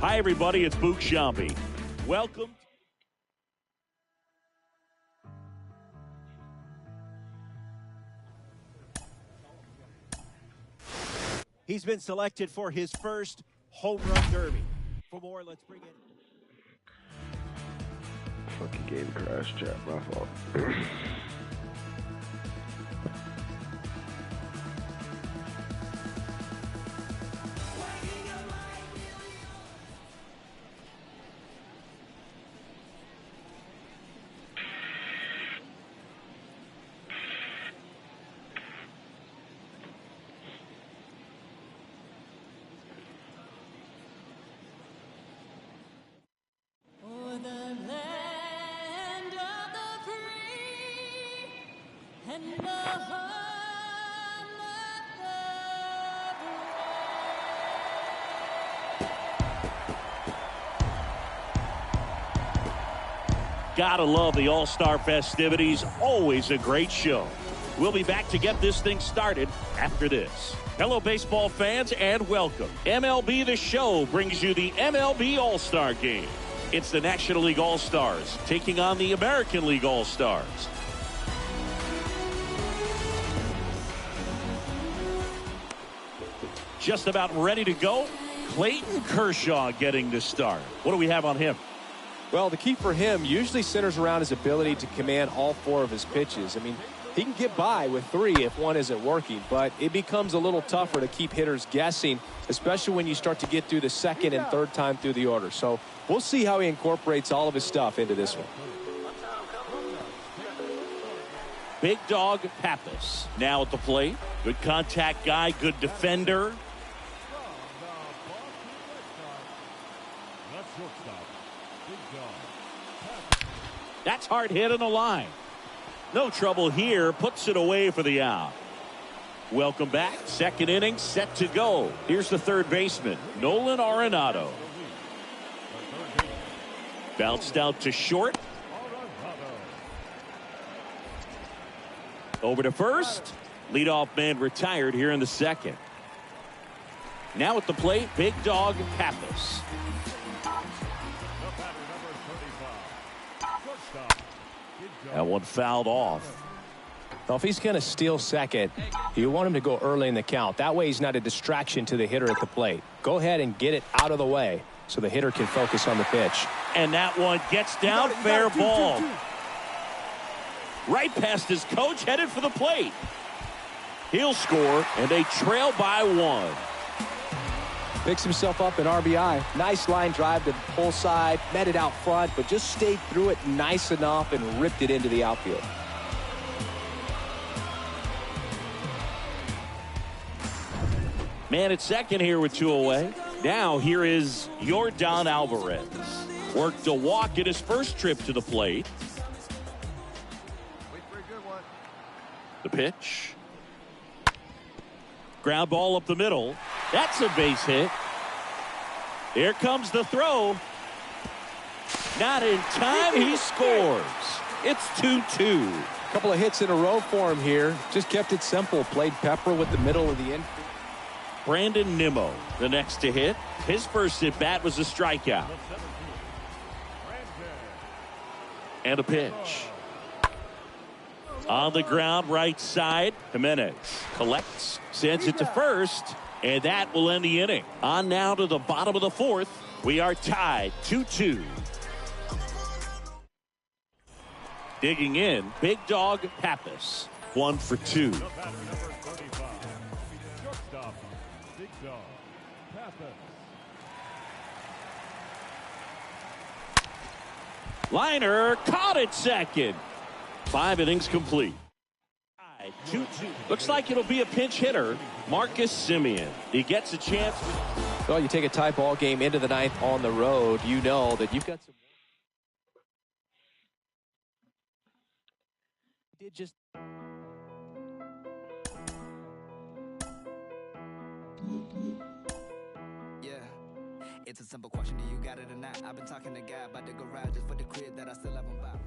Hi, everybody. It's Mlb22. Welcome. He's been selected for his first home run derby. For more, let's bring in. Fucking game crash, chat. My fault. Gotta love the All-Star festivities. Always a great show. We'll be back to get this thing started after this. Hello, baseball fans, and welcome. MLB The Show brings you the MLB All-Star Game. It's the National League All-Stars taking on the American League All-Stars. Just about ready to go. Clayton Kershaw getting the start. What do we have on him? Well, the key for him usually centers around his ability to command all four of his pitches. I mean, he can get by with three if one isn't working, but it becomes a little tougher to keep hitters guessing, especially when you start to get through the second and third time through the order. So we'll see how he incorporates all of his stuff into this one. Big dog Pappas now at the plate. Good contact guy, good defender. That's hard hit on the line. No trouble here. Puts it away for the out. Welcome back. Second inning set to go. Here's the third baseman, Nolan Arenado. Bounced out to short. Over to first. Leadoff man retired here in the second. Now at the plate, big dog Pappas. That one fouled off. Well, if he's going to steal second, you want him to go early in the count. That way he's not a distraction to the hitter at the plate. Go ahead and get it out of the way so the hitter can focus on the pitch. And that one gets down, fair ball. Right past his coach, headed for the plate. He'll score, and they trail by one. Picks himself up an RBI. Nice line drive to the pull side, met it out front, but just stayed through it nice enough and ripped it into the outfield. Man at second here with two away. Now here is Yordan Alvarez. Worked a walk in his first trip to the plate. The pitch. Ground ball up the middle. That's a base hit. Here comes the throw. Not in time. He scores. It's 2-2. A couple of hits in a row for him here. Just kept it simple. Played pepper with the middle of the infield. Brandon Nimmo, the next to hit. His first at bat was a strikeout. And a pitch. On the ground, right side. Jimenez collects, sends it to first, and that will end the inning. On now to the bottom of the fourth. We are tied 2-2. Digging in, big dog Pappas. 1 for 2. Liner caught at second. 5 innings complete. 2-2. Looks like it'll be a pinch hitter, Marcus Semien. He gets a chance. Well, you take a tie ball game into the ninth on the road, you know that you've got some. Did just. Yeah, it's a simple question. Do you got it or not? I've been talking to God about the garage just for the crib that I still haven't bought.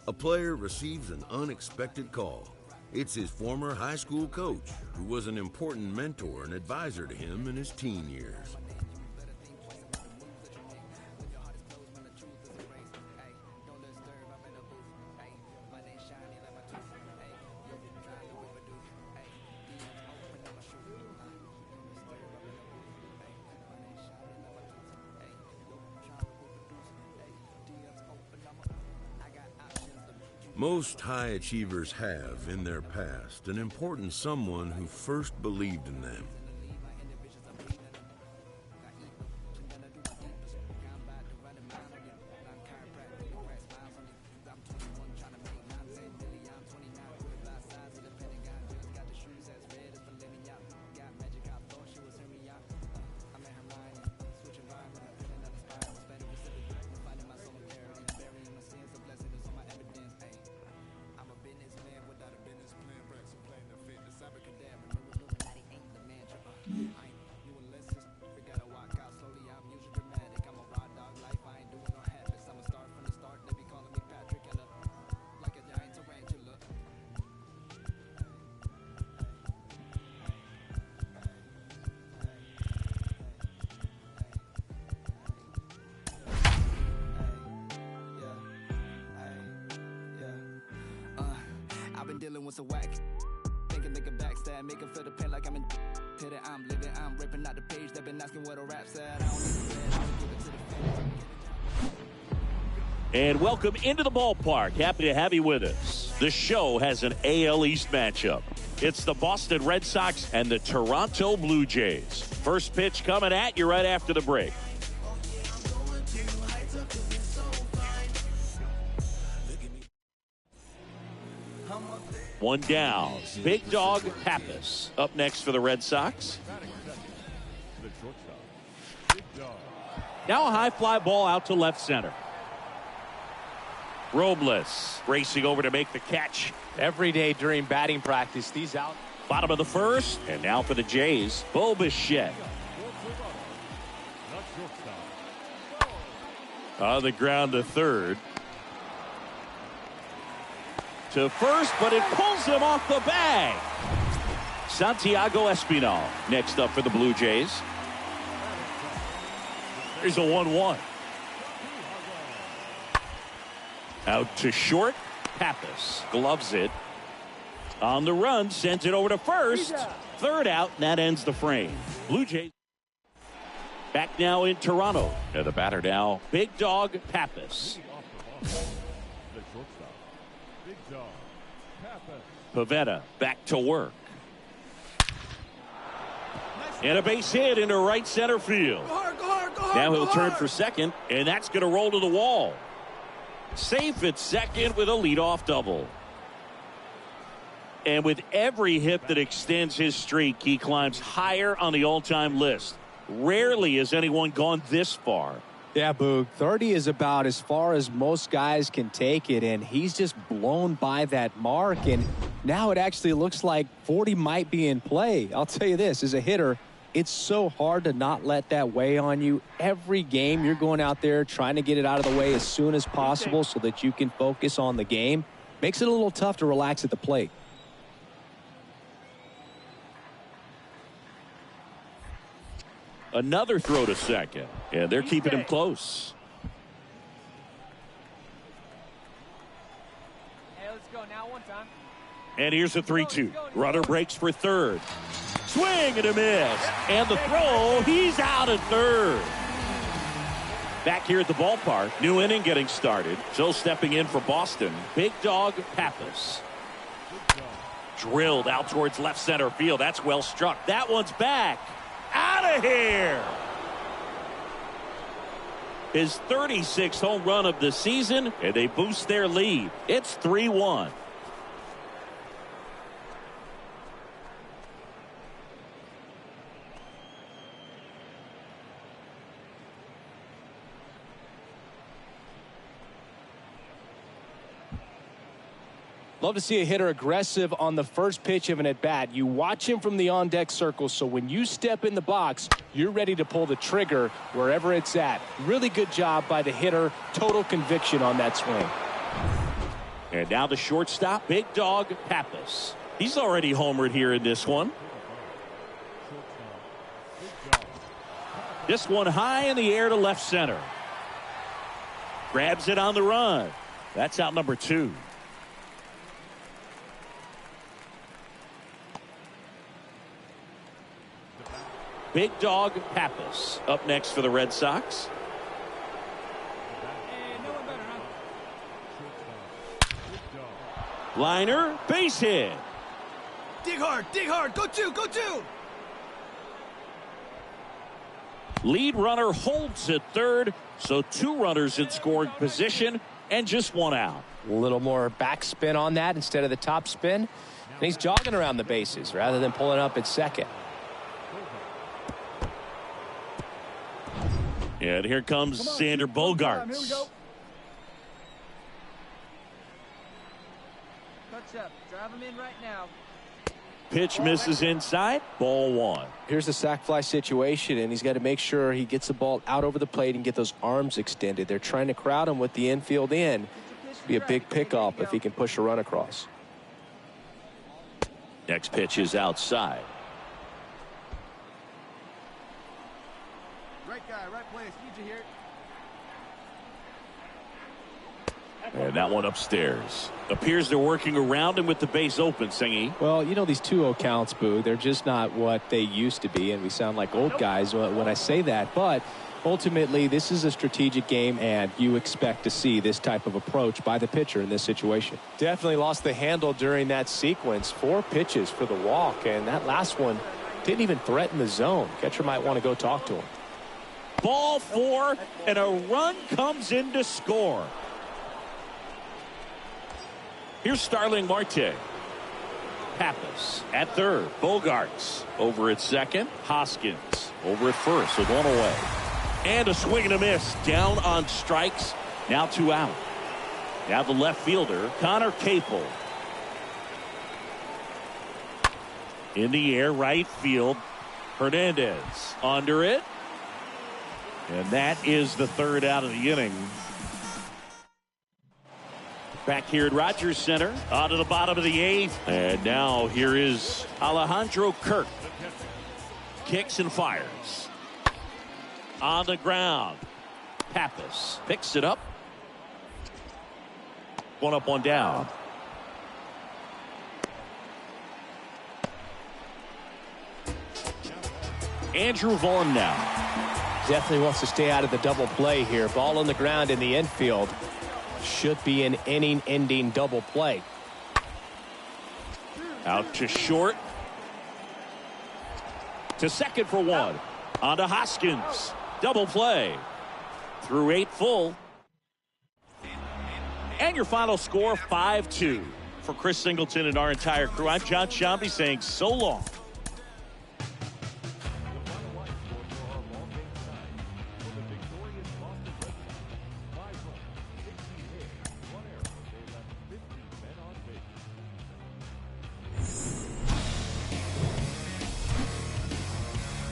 A player receives an unexpected call. It's his former high school coach, who was an important mentor and advisor to him in his teen years. Most high achievers have, in their past, an important someone who first believed in them. Dealing with a whack, thinking they can backstab, make him feel the pain like I'm in hit it, I'm living, I'm ripping out the page. They've been asking what a rap said. I don't need to read, I'll give it to the fans. And welcome into the ballpark. Happy to have you with us. The show has an AL East matchup. It's the Boston Red Sox and the Toronto Blue Jays. First pitch coming at you right after the break. One down. Big Dog Pappas up next for the Red Sox. Now a high fly ball out to left center. Robles racing over to make the catch. Every day during batting practice, these out. Bottom of the first, and now for the Jays, Bo Bichette. On the ground to third. To first, but it pulls him off the bag. Santiago Espinal next up for the Blue Jays. Here's a 1-1. Out to short. Pappas gloves it. On the run, sends it over to first. Third out, and that ends the frame. Blue Jays back now in Toronto. And the batter now, Big Dog Pappas. Pivetta back to work. And a base hit into right center field. Now he'll turn for second, and that's going to roll to the wall. Safe at second with a leadoff double. And with every hit that extends his streak, he climbs higher on the all-time list. Rarely has anyone gone this far. Yeah, Boog, 30 is about as far as most guys can take it, and he's just blown by that mark, and now it actually looks like 40 might be in play. I'll tell you this, as a hitter, it's so hard to not let that weigh on you. Every game you're going out there trying to get it out of the way as soon as possible so that you can focus on the game. Makes it a little tough to relax at the plate. Another throw to second, and they're keeping him close. Hey, let's go now one time. And here's a 3-2. Runner breaks for third. Swing and a miss. And the throw, he's out at third. Back here at the ballpark, new inning getting started. So stepping in for Boston, Big Dog Pappas. Drilled out towards left center field. That's well struck. That one's back. Out of here. His 36th home run of the season, and they boost their lead. It's 3-1. Love to see a hitter aggressive on the first pitch of an at-bat. You watch him from the on-deck circle, so when you step in the box, you're ready to pull the trigger wherever it's at. Really good job by the hitter. Total conviction on that swing. And now the shortstop, Big Dog Pappas. He's already homered here in this one. This one high in the air to left center. Grabs it on the run. That's out number 2. Big Dog Pappas up next for the Red Sox. Hey, no one better, huh? Liner, base hit. Dig hard, go 2, go 2. Lead runner holds at third, so 2 runners in scoring position and just 1 out. A little more backspin on that instead of the top spin. And he's jogging around the bases rather than pulling up at second. And here comes Xander Bogaerts. Here we go. Touch up. Drive him in right now. Pitch misses inside. Ball 1. Here's the sac fly situation, and he's got to make sure he gets the ball out over the plate and get those arms extended. They're trying to crowd him with the infield in. Be a big pickup if he can push a run across. Next pitch is outside. Right guy, right place. Need you here. And that one upstairs. Appears they're working around him with the base open, Singy. Well, you know, these 2-0 counts, Boo, they're just not what they used to be, and we sound like old guys when I say that. But ultimately, this is a strategic game, and you expect to see this type of approach by the pitcher in this situation. Definitely lost the handle during that sequence. 4 pitches for the walk, and that last one didn't even threaten the zone. Catcher might want to go talk to him. Ball 4, and a run comes in to score. Here's Starling Marte. Pappas at third. Bogaerts over at second. Hoskins over at first with 1 away. And a swing and a miss. Down on strikes. Now 2 out. Now the left fielder, Connor Capel. In the air, right field. Hernandez under it. And that is the 3rd out of the inning. Back here at Rogers Center, on to the bottom of the 8th. And now here is Alejandro Kirk. Kicks and fires. On the ground. Pappas picks it up. 1 up, 1 down. Andrew Vaughn now. Definitely wants to stay out of the double play here. Ball on the ground in the infield. Should be an inning-ending double play. Out to short. To second for 1. On to Hoskins. Double play. Through 8 full. And your final score, 5-2. For Chris Singleton and our entire crew, I'm John Shambi saying so long.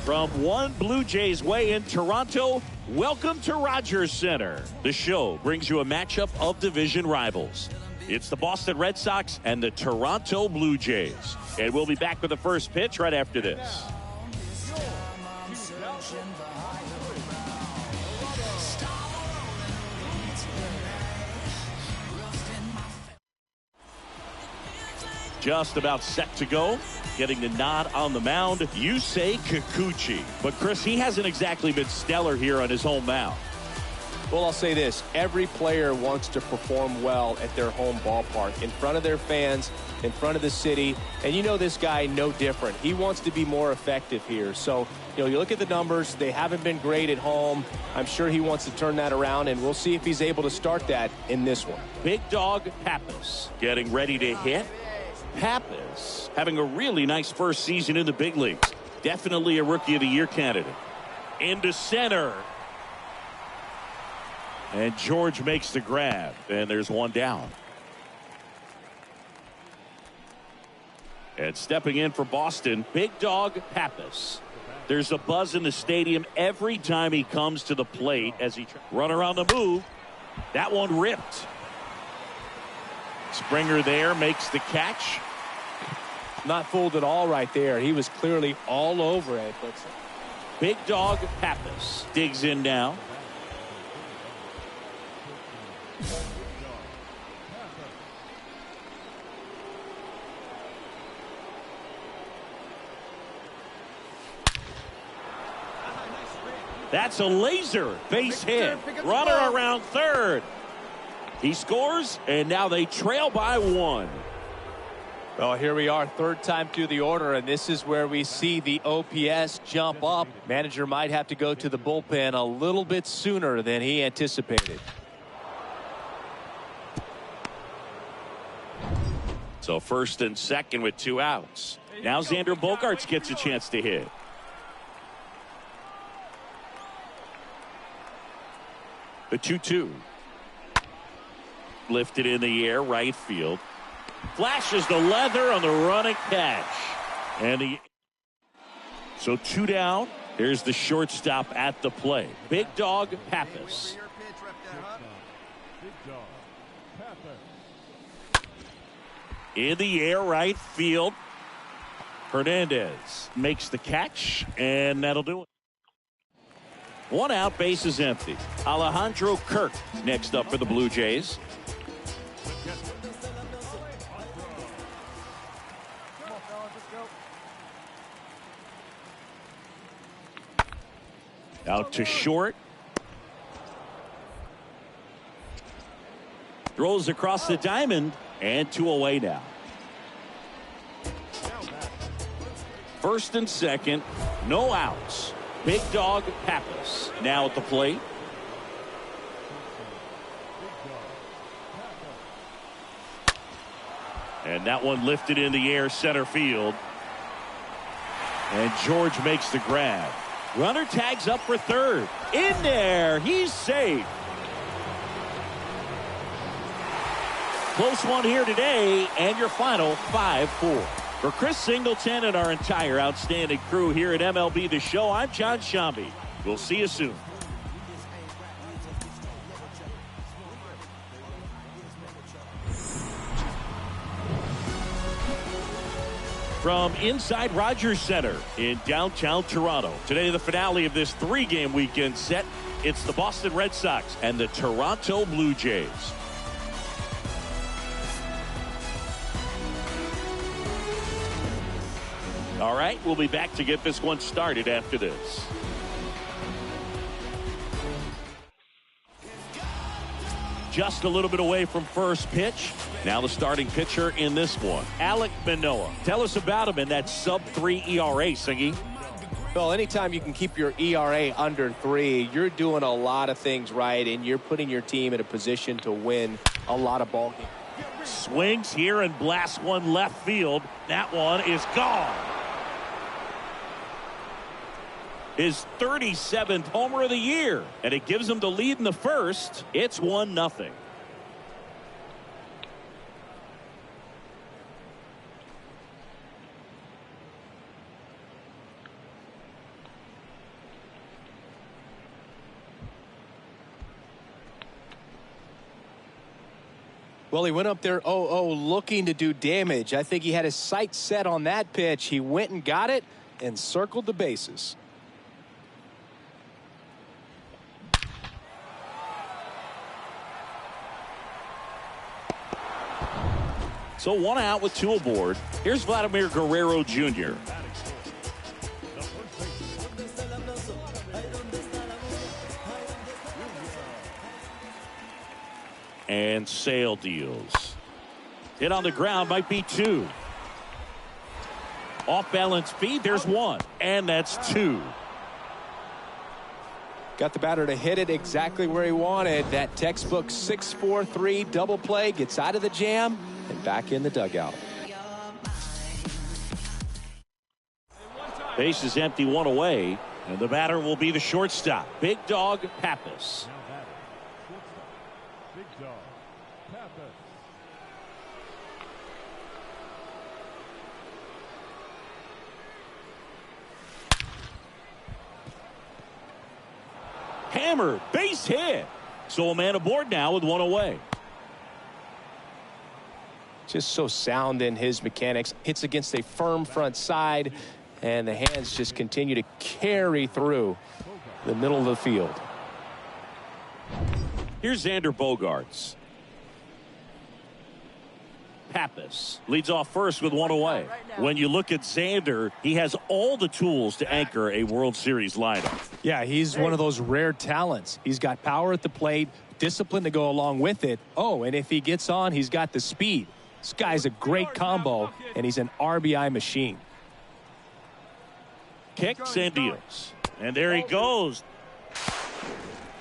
From one Blue Jays way in Toronto, welcome to Rogers Center. The show brings you a matchup of division rivals. It's the Boston Red Sox and the Toronto Blue Jays. And we'll be back with the first pitch right after this. Just about set to go. Getting the nod on the mound, Yusei Kikuchi. But Chris, he hasn't exactly been stellar here on his home mound. Well, I'll say this. Every player wants to perform well at their home ballpark, in front of their fans, in front of the city. And you know this guy no different. He wants to be more effective here. So, you know, you look at the numbers. They haven't been great at home. I'm sure he wants to turn that around, and we'll see if he's able to start that in this one. Big Dog Pappas getting ready to hit. Pappas having a really nice first season in the big leagues. Definitely a Rookie of the Year candidate. Into center. And George makes the grab. And there's 1 down. And stepping in for Boston, Big Dog Pappas. There's a buzz in the stadium every time he comes to the plate as he runner on the move. That one ripped. Springer there makes the catch. Not fooled at all right there. He was clearly all over it. But Big dog Pappas digs in now. That's a laser base hit. Runner around third. He scores, and now they trail by 1. well, here we are, third time through the order, and this is where we see the OPS jump up. Manager might have to go to the bullpen a little bit sooner than he anticipated. So first and second with 2 outs. Now Xander Bogaerts gets a chance to hit. The 2-2. Lifted in the air, right field. Flashes the leather on the running catch. And so 2 down. Here's the shortstop at the plate. Big dog Pappas. In the air, right field. Hernandez makes the catch, and that'll do it. 1 out, base is empty. Alejandro Kirk next up for the Blue Jays. Out to short. Throws across the diamond, and 2 away now. First and second, no outs. Big dog Pappas now at the plate. And that one lifted in the air, center field. And George makes the grab. Runner tags up for third. In there, he's safe. Close one here today, and your final 5-4. For Chris Singleton and our entire outstanding crew here at MLB The Show, I'm John Shambi. We'll see you soon. From inside Rogers Center in downtown Toronto, today the finale of this 3-game weekend set. It's the Boston Red Sox and the Toronto Blue Jays. All right, we'll be back to get this one started after this. Just a little bit away from first pitch. Now the starting pitcher in this one, Alek Manoah. Tell us about him in that sub-3 ERA, Singy. Well, anytime you can keep your ERA under 3, you're doing a lot of things right, and you're putting your team in a position to win a lot of ball games. Swings here and blasts one left field. That one is gone. His 37th homer of the year, and it gives him the lead in the first. It's 1-0. Well, he went up there 0-0 looking to do damage. I think he had his sights set on that pitch. He went and got it and circled the bases. So 1 out with 2 aboard. Here's Vladimir Guerrero Jr. And Sale deals. Hit on the ground, might be 2. Off balance speed, there's 1. And that's 2. Got the batter to hit it exactly where he wanted. That textbook 6-4-3 double play, gets out of the jam and back in the dugout. Base is empty, 1 away. And the batter will be the shortstop, Big Dog Pappas. Hammer, base hit. So a man aboard now with 1 away. Just so sound in his mechanics. Hits against a firm front side, and the hands just continue to carry through the middle of the field. Here's Xander Bogaerts. Pappas leads off first with one away. When you look at Xander, he has all the tools to anchor a World Series lineup. Yeah, he's one of those rare talents. He's got power at the plate, discipline to go along with it. Oh, and if he gets on, he's got the speed. This guy's a great combo, and he's an RBI machine. Kicks and deals. And there he goes.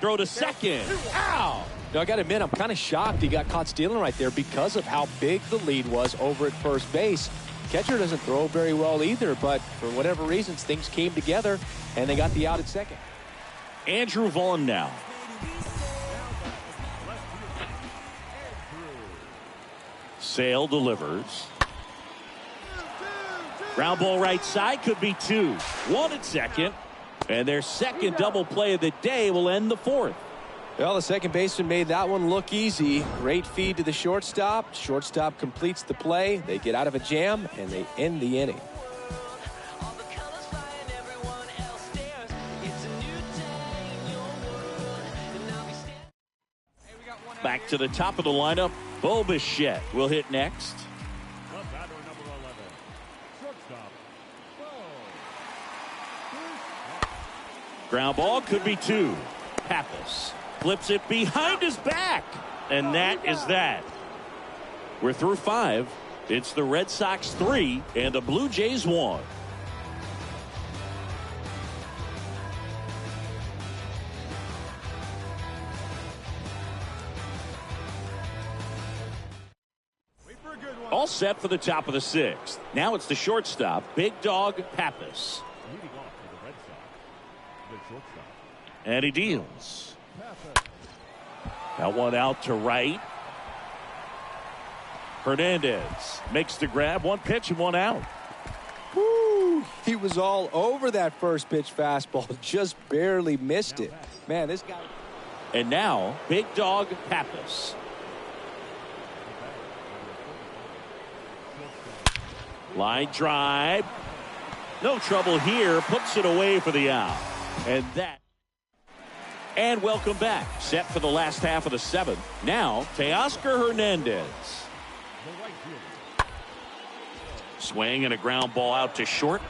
Throw to second. Ow! Now, I got to admit, I'm kind of shocked he got caught stealing right there because of how big the lead was over at first base. Catcher doesn't throw very well either, but for whatever reasons, things came together, and they got the out at second. Andrew Vaughn now. Sale delivers. Ground ball right side, could be two. One at second, and their second double play of the day will end the fourth. Well, the second baseman made that one look easy. Great feed to the shortstop. Shortstop completes the play. They get out of a jam, and they end the inning. Back to the top of the lineup. Bo Bichette will hit next. Ground ball, could be two. Pappas flips it behind his back, and that is that. We're through 5. It's the Red Sox 3 and the Blue Jays 1. All set for the top of the 6th. Now it's the shortstop, Big Dog Pappas. And he deals. That one out to right. Hernandez makes the grab. One pitch and one out. Woo! He was all over that first pitch fastball. Just barely missed it. Man, this guy. And now, Big Dog Pappas. Line drive. No trouble here. Puts it away for the out. And that. And welcome back. Set for the last half of the 7th. Now, Teoscar Hernandez. Swing and a ground ball out to short.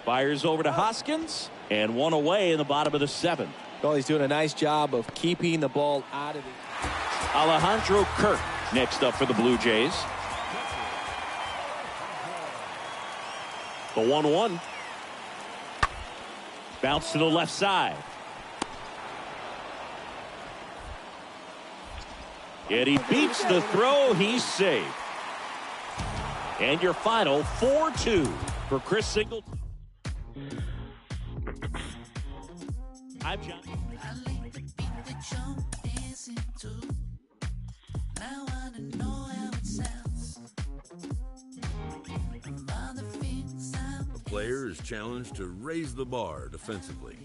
Fires over to Hoskins. And one away in the bottom of the 7th. Well, he's doing a nice job of keeping the ball out of the. Alejandro Kirk next up for the Blue Jays. The 1-1. Bounce to the left side. And he beats the throw. He's safe. And your final 4-2 for Chris Singleton. I'm John. The player is challenged to raise the bar defensively.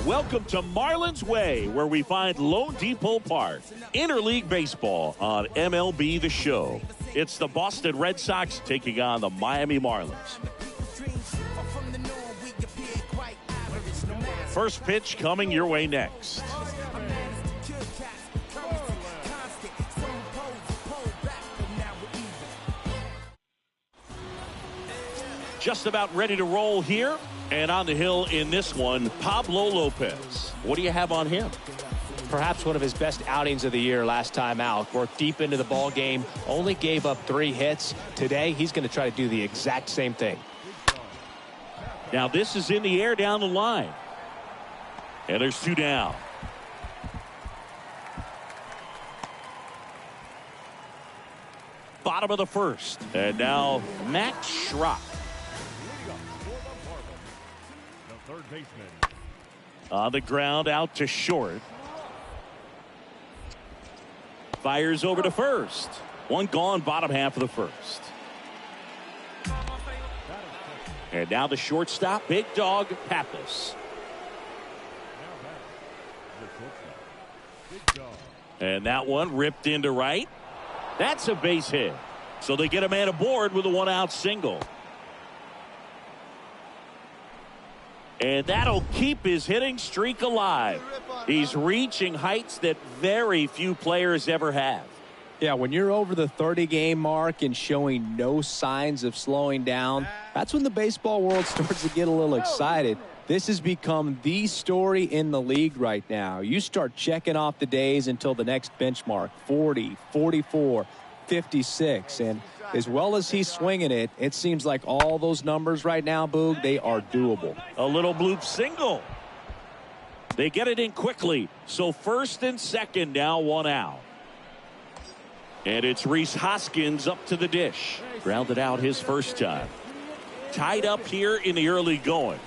Welcome to Marlins Way, where we find Lone Depot Park. Interleague Baseball on MLB The Show. It's the Boston Red Sox taking on the Miami Marlins. First pitch coming your way next. Just about ready to roll here. And on the hill in this one, Pablo Lopez. What do you have on him? perhaps one of his best outings of the year last time out. Worked deep into the ball game, only gave up 3 hits. Today, he's going to try to do the exact same thing. Now this is in the air down the line. And there's 2 down. Bottom of the first. And now Max Schrock. The third baseman. On the ground, out to short. Fires over to first. 1 gone, bottom half of the first. And now the shortstop, Big Dog Pappas. And that one ripped into right. That's a base hit. So they get a man aboard with a 1-out single. And that'll keep his hitting streak alive. He's reaching heights that very few players ever have. Yeah, when you're over the 30-game mark and showing no signs of slowing down, that's when the baseball world starts to get a little excited. This has become the story in the league right now. You start checking off the days until the next benchmark, 40, 44, 56. And as well as he's swinging it, it seems like all those numbers right now, Boog, they are doable. A little bloop single. They get it in quickly. So first and second, now 1 out. And it's Rhys Hoskins up to the dish. Grounded out his first time. Tied up here in the early going.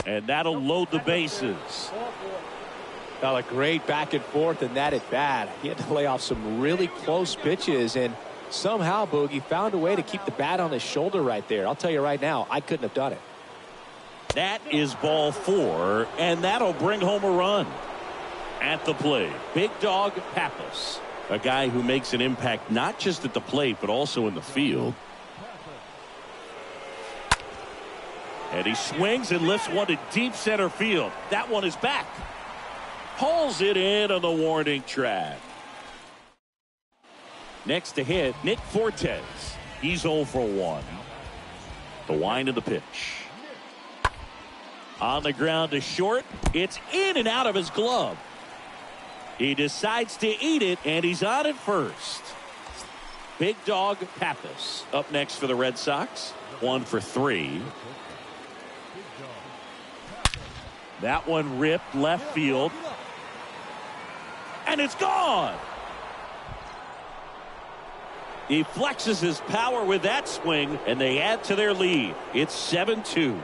And that'll load the bases. Got a great back and forth in that at bat. He had to lay off some really close pitches, and somehow, Boogie found a way to keep the bat on his shoulder right there. I'll tell you right now, I couldn't have done it. That is ball 4, and that'll bring home a run. At the plate, Big Dog Pappas, a guy who makes an impact not just at the plate but also in the field. And he swings and lifts one to deep center field. That one is back. Pulls it in on the warning track. Next to hit, Nick Fortes. He's 0 for 1. The wind of the pitch. On the ground to short. It's in and out of his glove. He decides to eat it, and he's on at first. Big Dog Pappas up next for the Red Sox. 1 for 3. That one ripped left field. And it's gone. He flexes his power with that swing, and they add to their lead. It's 7-2.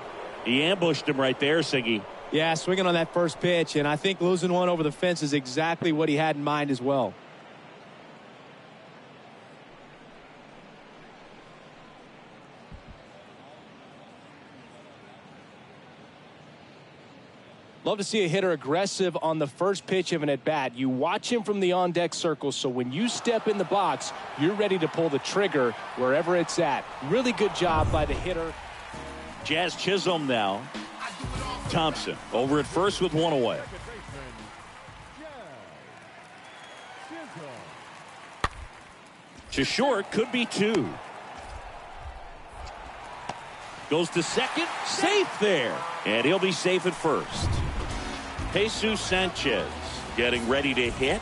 He ambushed him right there, Siggy. Yeah, swinging on that first pitch, and I think losing one over the fence is exactly what he had in mind as well. Love to see a hitter aggressive on the first pitch of an at-bat. You watch him from the on-deck circle, so when you step in the box, you're ready to pull the trigger wherever it's at. Really good job by the hitter. Jazz Chisholm now. Thompson over at first with 1 away. To short, could be 2. Goes to second, safe there. And he'll be safe at first. Jesus Sanchez getting ready to hit.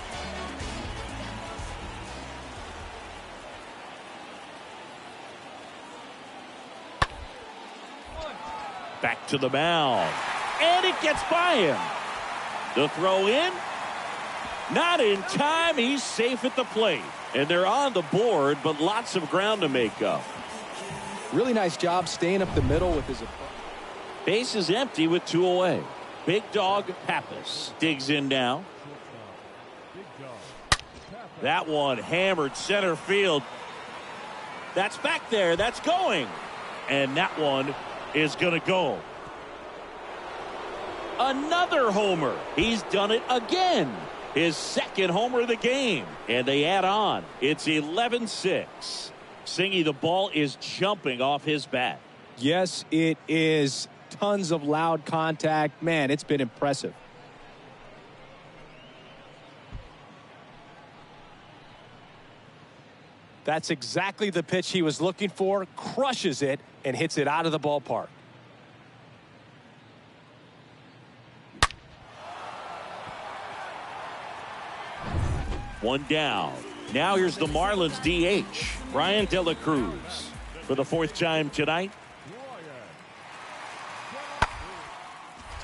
Back to the mound. And it gets by him. The throw in. Not in time. He's safe at the plate. And they're on the board, but lots of ground to make up. Really nice job staying up the middle with his. Base is empty with 2 away. Big Dog Pappas digs in now. That one hammered center field. That's back there. That's going. And that one is going to go. Another homer. He's done it again. His second homer of the game. And they add on. It's 11-6. Singy, the ball is jumping off his bat. Yes, it is. Tons of loud contact. Man, it's been impressive. That's exactly the pitch he was looking for. Crushes it, and hits it out of the ballpark. One down. Now here's the Marlins DH, Brian De La Cruz, for the 4th time tonight.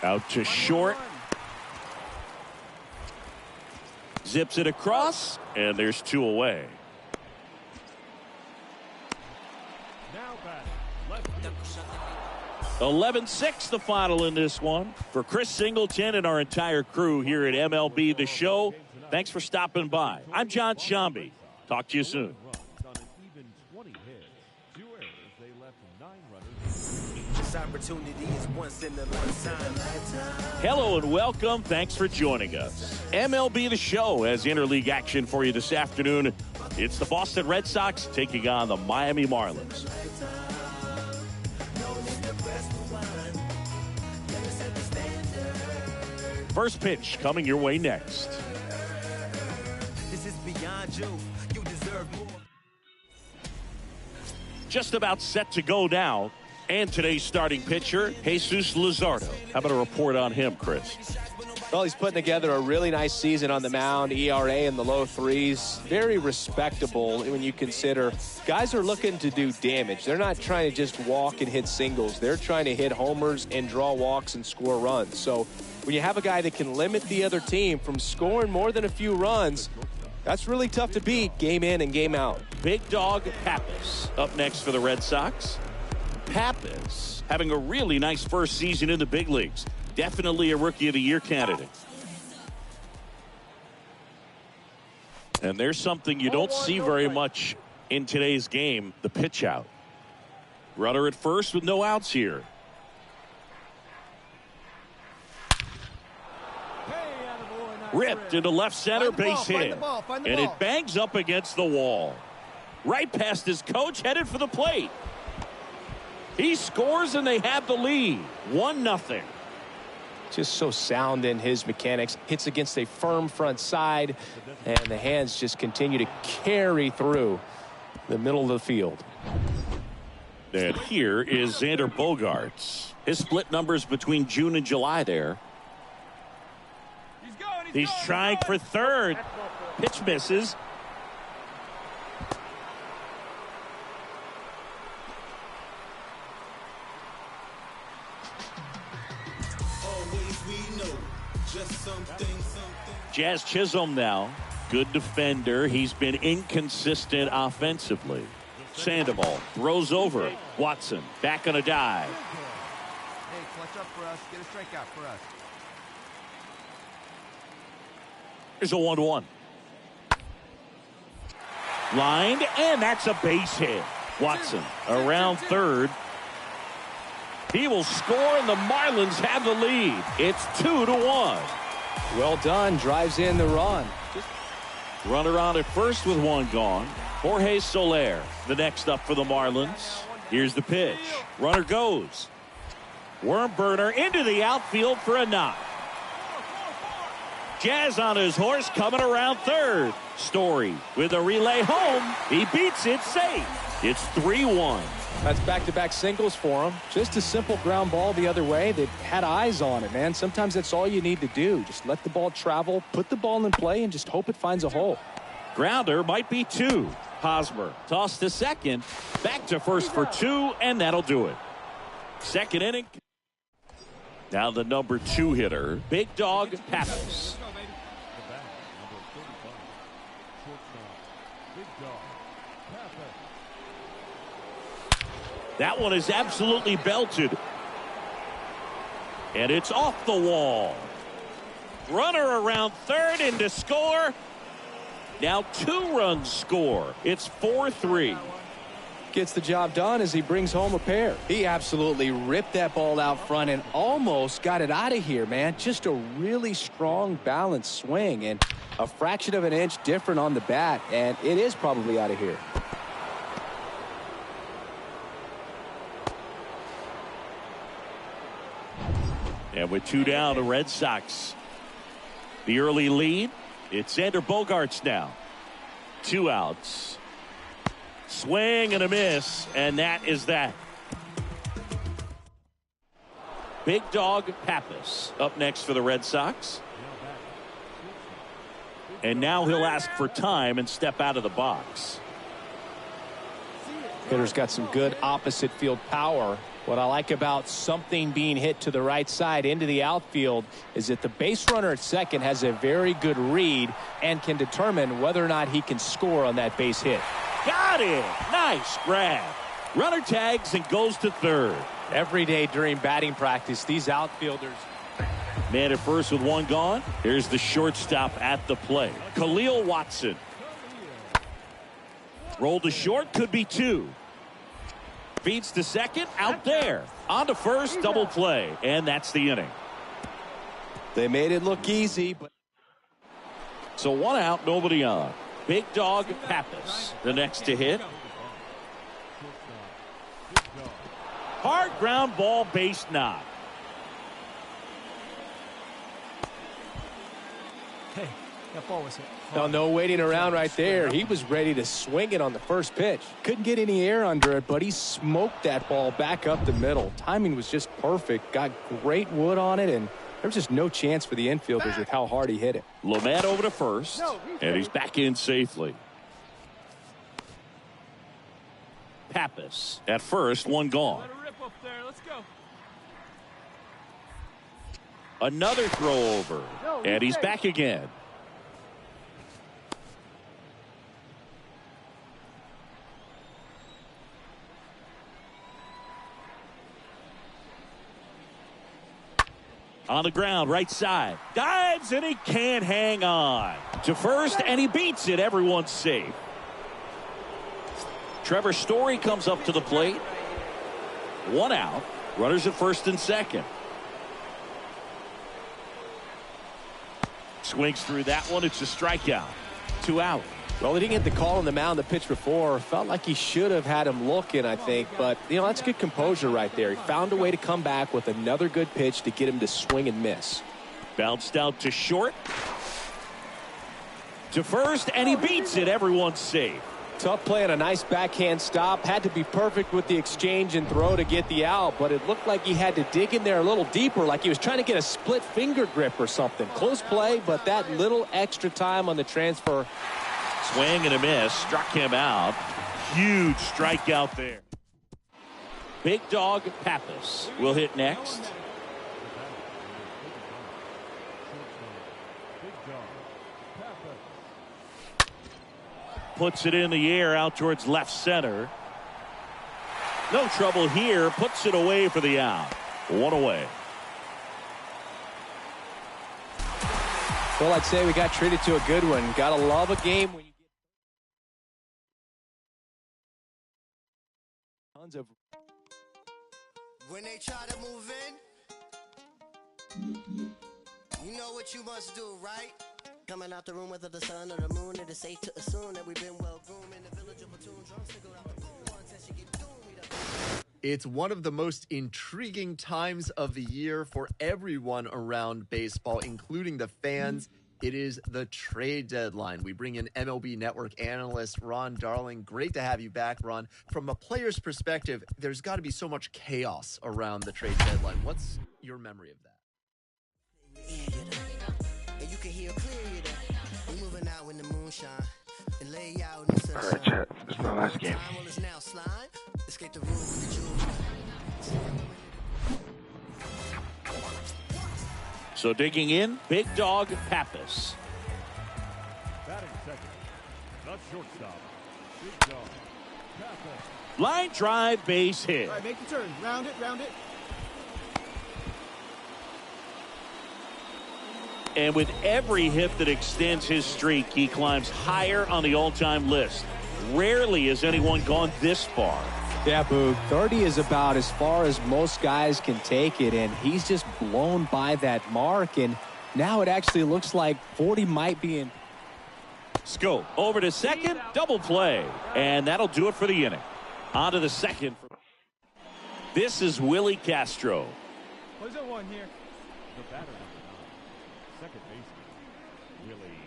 Out to short. Zips it across, and there's 2 away. 11-6 the final in this one. For Chris Singleton and our entire crew here at MLB The Show, thanks for stopping by. I'm John Shambi. Talk to you soon. Hello and welcome. Thanks for joining us. MLB The Show has interleague action for you this afternoon. It's the Boston Red Sox taking on the Miami Marlins. First pitch coming your way next. This is beyond you. You deserve more. Just about set to go now. And today's starting pitcher, Jesus Luzardo. How about a report on him, Chris? Well, he's putting together a really nice season on the mound. ERA in the low 3s. Very respectable when you consider guys are looking to do damage. They're not trying to just walk and hit singles. They're trying to hit homers and draw walks and score runs. So when you have a guy that can limit the other team from scoring more than a few runs, that's really tough to beat game in and game out. Big dog Pappas up next for the Red Sox. Pappas having a really nice first season in the big leagues. Definitely a Rookie of the Year candidate. And there's something you don't see very much in today's game, the pitch out. Runner at first with no outs here. Ripped into left center, base hit. And it bangs up against the wall. Right past his coach, headed for the plate. He scores and they have the lead. 1-0. Just so sound in his mechanics. Hits against a firm front side, and the hands just continue to carry through the middle of the field. And here is Xander Bogaerts. His split numbers between June and July there. He's trying for third. Pitch misses. Jazz Chisholm now. Good defender. He's been inconsistent offensively. Sandoval throws over. Watson back on a dive. Hey, clutch up for us. Get a strikeout for us. Here's a 1-1. Lined, and that's a base hit. Watson around third. He will score, and the Marlins have the lead. It's 2-1. Well done. Drives in the run. Runner on at first with 1 gone. Jorge Soler, the next up for the Marlins. Here's the pitch. Runner goes. Worm burner into the outfield for a knock. Jazz on his horse coming around third. Story with a relay home. He beats it safe. It's 3-1. That's back-to-back singles for him. Just a simple ground ball the other way. They had eyes on it, man. Sometimes that's all you need to do. Just let the ball travel, put the ball in play, and just hope it finds a hole. Grounder might be 2. Hosmer tossed to second. Back to first for 2, and that'll do it. Second inning. Now the number 2 hitter, Big Dog Pappas. That one is absolutely belted. And it's off the wall. Runner around third in to score. Now 2 runs score. It's 4-3. Gets the job done as he brings home a pair. He absolutely ripped that ball out front and almost got it out of here, man. Just a really strong, balanced swing and a fraction of an inch different on the bat, and it is probably out of here. And with 2 down, the Red Sox. The early lead. It's Xander Bogaerts now. 2 outs. Swing and a miss, and that is that. Big Dog Pappas up next for the Red Sox. And now he'll ask for time and step out of the box. Hitter's got some good opposite field power. What I like about something being hit to the right side into the outfield is that the base runner at second has a very good read and can determine whether or not he can score on that base hit. Got it. Nice grab. Runner tags and goes to third. Every day during batting practice, these outfielders. Man at first with one gone. Here's the shortstop at the plate. Khalil Watson. Roll to short, could be two. Feeds to second, out there. On to first, double play. And that's the inning. They made it look easy, but so one out, nobody on. Big Dog Pappas, the next to hit. Hard ground ball, base knock. Hey, that ball was hit. No waiting around right there. He was ready to swing it on the first pitch. couldn't get any air under it, but he smoked that ball back up the middle. Timing was just perfect. Got great wood on it, and there was just no chance for the infielders with how hard he hit it. Lamet over to first, and he's back in safely. Pappas at first, one gone. Another throw over, and he's back again. On the ground, right side. Dives, and he can't hang on. To first, and he beats it. Everyone's safe. Trevor Story comes up to the plate. One out. Runners at first and second. Swings through that one. It's a strikeout. 2 out. Well, he didn't get the call on the mound the pitch before. Felt like he should have had him looking, I think. But, you know, that's good composure right there. He found a way to come back with another good pitch to get him to swing and miss. Bounced out to short. To first, and he beats it. Everyone's safe. Tough play on a nice backhand stop. Had to be perfect with the exchange and throw to get the out, but it looked like he had to dig in there a little deeper, like he was trying to get a split finger grip or something. Close play, but that little extra time on the transfer. Swing and a miss. Struck him out. Huge strikeout there. Big Dog Pappas will hit next. Puts it in the air out towards left center. No trouble here. Puts it away for the out. One away. Well, I'd say we got treated to a good one. Gotta love a game when you get tons of. When they try to move in, you know what you must do, right? Coming out the room whether the sun or the moon, it is safe to assume that we've been well groomed in the village of platoon. Drums to go out the boom once and she get doomed. It's one of the most intriguing times of the year for everyone around baseball, including the fans. It is the trade deadline. We bring in MLB Network analyst Ron Darling. Great to have you back, Ron. From a player's perspective, there's got to be so much chaos around the trade deadline. What's your memory of that? And you can hear clear that we moving out when the moon shine and lay out in the sunshine. All right, chat. It's my last game. Escape the room with the So digging in, Big Dog Pappas. Batting second, not shortstop. Big Dog Pappas. Line drive, base hit. All right, make the turn. Round it, round it. And with every hit that extends his streak, he climbs higher on the all-time list. Rarely has anyone gone this far. Yeah, Boog, 30 is about as far as most guys can take it, and he's just blown by that mark, and now it actually looks like 40 might be in. Scope over to second, double play, and that'll do it for the inning. On to the second. This is Willie Castro. What's that one here? The batter number 9, second baseman, Willie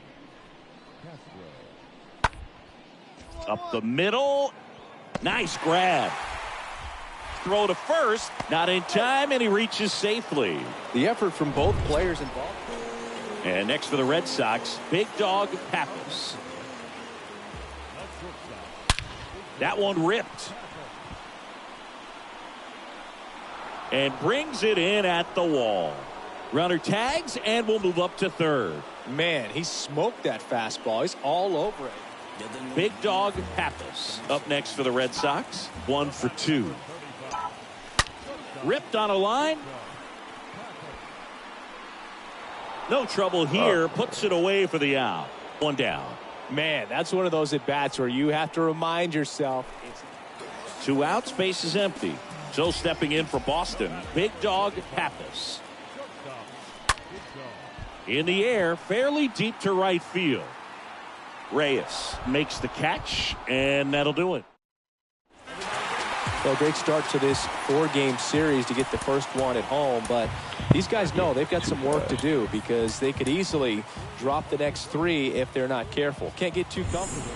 Castro. Up the middle. Nice grab. throw to first. Not in time, and he reaches safely. The effort from both players involved. And next for the Red Sox, Big Dog Pappas. That one ripped. And brings it in at the wall. Runner tags and will move up to third. Man, he smoked that fastball. He's all over it. Big Dog Pappas up next for the Red Sox. 1 for 2. Ripped on a line. No trouble here. Puts it away for the out. 1 down. Man, that's one of those at-bats where you have to remind yourself. 2 outs, base is empty. So stepping in for Boston, Big Dog Pappas. In the air, fairly deep to right field. Reyes makes the catch, and that'll do it. Well, great start to this 4-game series to get the first one at home, but these guys know they've got some work to do because they could easily drop the next 3 if they're not careful. Can't get too comfortable.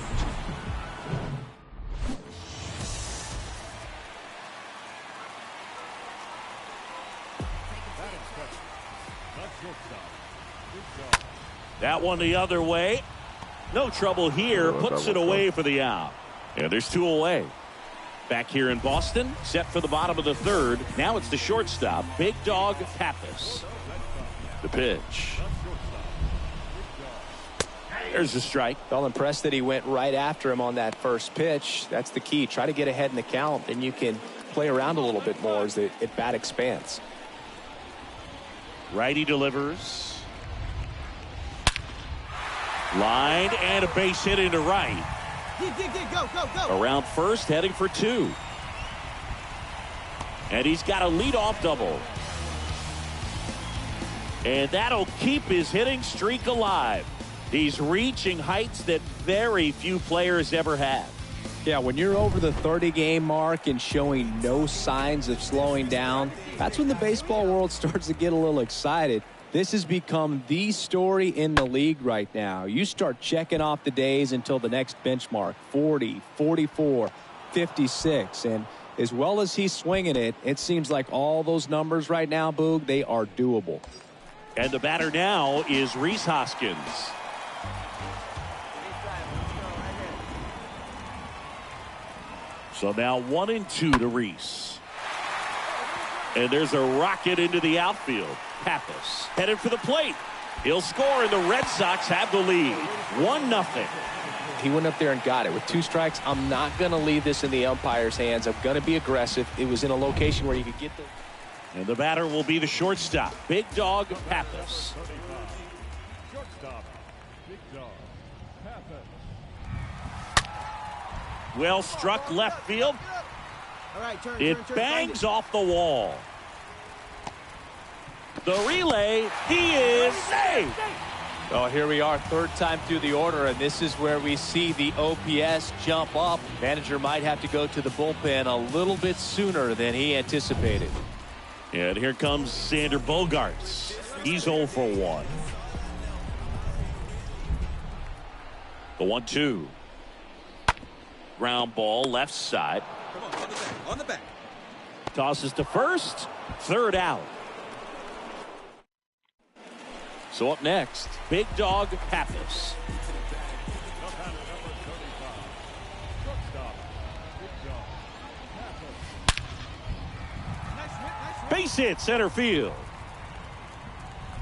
That one the other way. No trouble here. Puts it away for the out. And there's 2 away. Back here in Boston, set for the bottom of the 3rd. Now it's the shortstop, Big Dog Pappas. The pitch. There's a strike. Well, impressed that he went right after him on that first pitch. That's the key. Try to get ahead in the count, and you can play around a little bit more as the at-bat expands. Righty delivers. Line and a base hit into right. Go. Around first, heading for 2. And he's got a leadoff double. And that'll keep his hitting streak alive. He's reaching heights that very few players ever have. Yeah, when you're over the 30-game mark and showing no signs of slowing down, that's when the baseball world starts to get a little excited. This has become the story in the league right now. You start checking off the days until the next benchmark, 40, 44, 56. And as well as he's swinging it, it seems like all those numbers right now, Boog, they are doable. And the batter now is Rhys Hoskins. So now 1-2 to Rhys. And there's a rocket into the outfield. Pappas headed for the plate. He'll score, and the Red Sox have the lead. 1-0. He went up there and got it. With 2 strikes, I'm not going to leave this in the umpire's hands. I'm going to be aggressive. It was in a location where you could get the... And the batter will be the shortstop, Big Dog Pappas. Shortstop, Big Dog Pappas. Well struck left field. All right, turn, It bangs off the wall. The relay, he is saved. Oh, here we are, 3rd time through the order, and this is where we see the OPS jump up. Manager might have to go to the bullpen a little bit sooner than he anticipated. And here comes Xander Bogaerts. He's 0 for 1. The 1-2. Ground ball left side. Come on the back. Tosses to first. 3rd out. So up next, Big Dog Pappas. Base hit center field.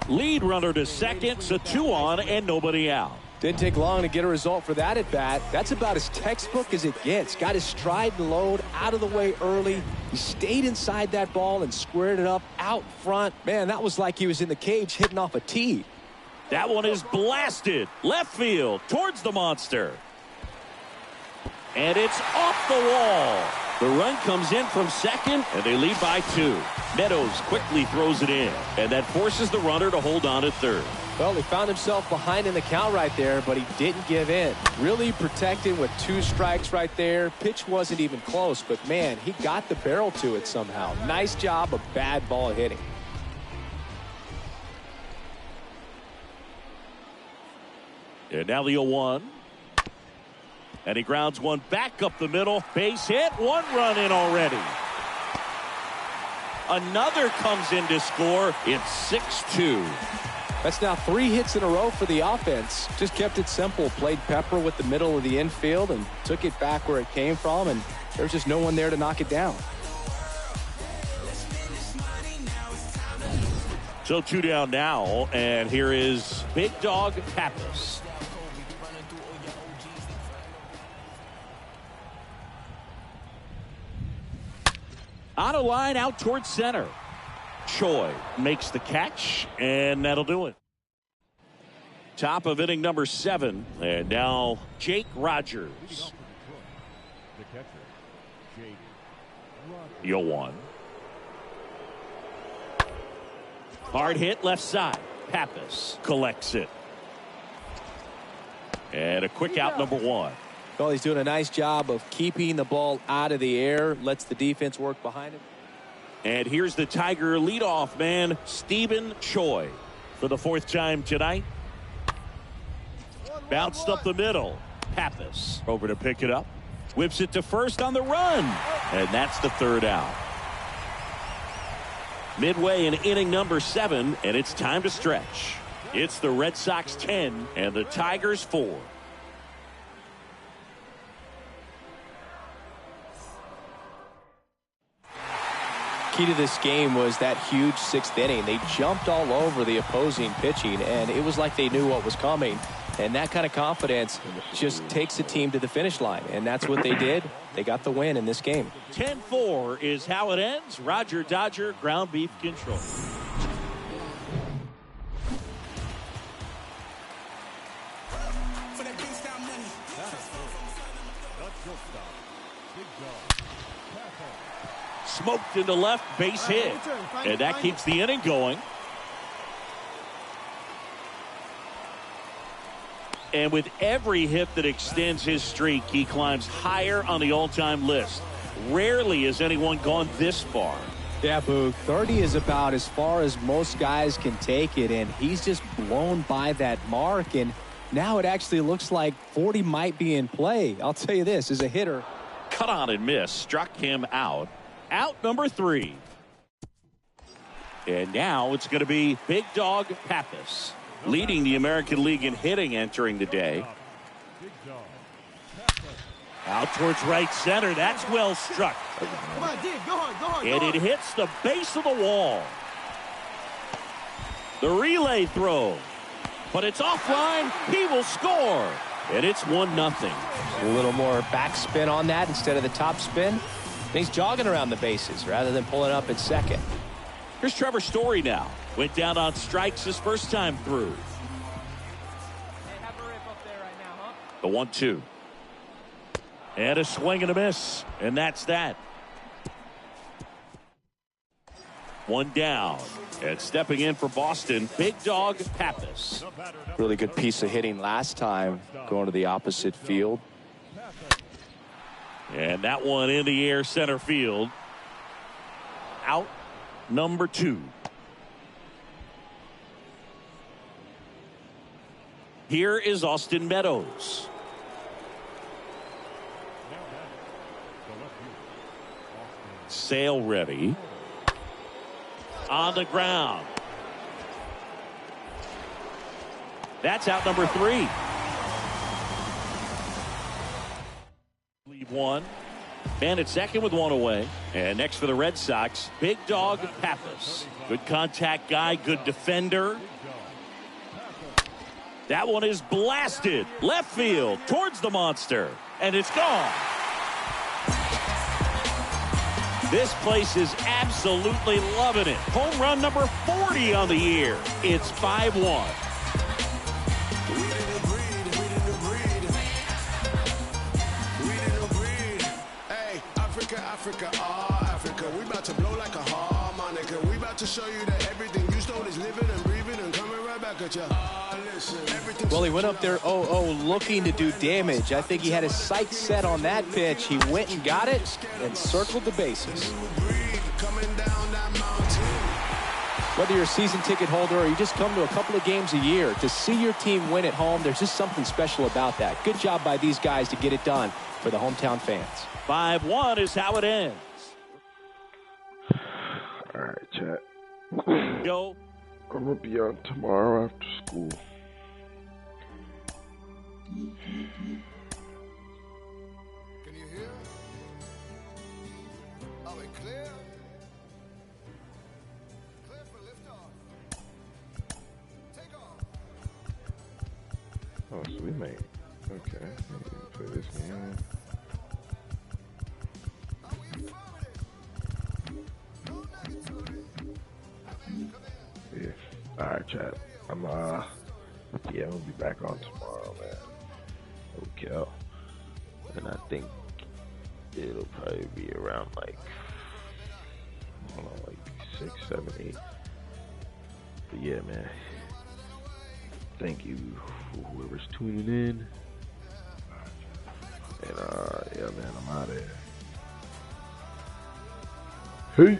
Lead runner to second, so 2 on and nobody out. Didn't take long to get a result for that at bat. That's about as textbook as it gets. Got his stride and load out of the way early. He stayed inside that ball and squared it up out front. Man, that was like he was in the cage hitting off a tee. That one is blasted left field towards the monster. And it's off the wall. The run comes in from second, and they lead by 2. Meadows quickly throws it in, and that forces the runner to hold on at third. Well, he found himself behind in the count right there, but he didn't give in. Really protecting with 2 strikes right there. Pitch wasn't even close, but man, he got the barrel to it somehow. Nice job of bad ball hitting. And now the 0-1. And he grounds one back up the middle. Base hit. 1 run in already. Another comes in to score. It's 6-2. That's now 3 hits in a row for the offense. Just kept it simple. Played pepper with the middle of the infield and took it back where it came from, and there's just no one there to knock it down. So 2 down now, and here is Big Dog Pappas. On a line out towards center. Choi makes the catch, and that'll do it. Top of inning number 7, and now Jake Rogers. The catcher, Jake Rogers. 0-1. Hard hit left side. Pappas collects it. And a quick out, number 1. Well, he's doing a nice job of keeping the ball out of the air, lets the defense work behind him. And here's the Tiger leadoff man, Stephen Choi, for the 4th time tonight. Bounced up the middle. Pappas over to pick it up. Whips it to first on the run. And that's the 3rd out. Midway in inning number 7, and it's time to stretch. It's the Red Sox 10 and the Tigers 4. Key to this game was that huge 6th inning. They jumped all over the opposing pitching, and it was like they knew what was coming. And that kind of confidence just takes a team to the finish line, and that's what they did. They got the win in this game. 10-4 is how it ends. Roger Dodger, ground beef control. Smoked into left, base hit. And that keeps the inning going. And with every hit that extends his streak, he climbs higher on the all-time list. Rarely has anyone gone this far. Yeah, Boog. 30 is about as far as most guys can take it, and he's just blown by that mark. And now it actually looks like 40 might be in play. I'll tell you this, as a hitter. Cut on and miss, struck him out. Out number 3. And now it's going to be Big Dog Pappas, leading the American League in hitting entering the day. Out towards right center. That's well struck. Come on, dig. Go hard, go hard, go And hard. it hits the base of the wall. The relay throw. But it's offline. He will score. And it's 1-0. A little more backspin on that instead of the top spin. He's jogging around the bases rather than pulling up at second. Here's Trevor Story now. Went down on strikes his first time through. The 1-2. And a swing and a miss. And that's that. 1 down. And stepping in for Boston, Big Dog Pappas. Really good piece of hitting last time, going to the opposite field. And that one in the air center field. Out number 2. Here is Austin Meadows. Sail ready. On the ground. That's out number 3. Leave 1. Man at second with 1 away. And next for the Red Sox, Big Dog Pappas. Good contact guy, good defender. That one is blasted left field towards the monster. And it's gone. This place is absolutely loving it. Home run number 40 on the year. It's 5-1. Africa, oh Africa, we about to blow like a harmonica. We about to show you that everything you stole is living and breathing and coming right back at you. Well, he went up there 0-0 looking to do damage. I think he had his sights set on that pitch. He went and got it and circled the bases. Whether you're a season ticket holder or you just come to a couple of games a year, to see your team win at home, there's just something special about that. Good job by these guys to get it done for the hometown fans. 5-1 is how it ends. All chat. Joe. I'm gonna be on tomorrow after school. Can you hear? Are we clear? Clear for liftoff. Take off. Oh, so we made. Okay. Play this game. Yeah. Alright, chat. I'm gonna be back on tomorrow, man. Okay. And I think it'll probably be around like, I don't know, like 6, 7, 8. But yeah, man. Thank you for whoever's tuning in. And yeah, man, I'm out of here. Peace.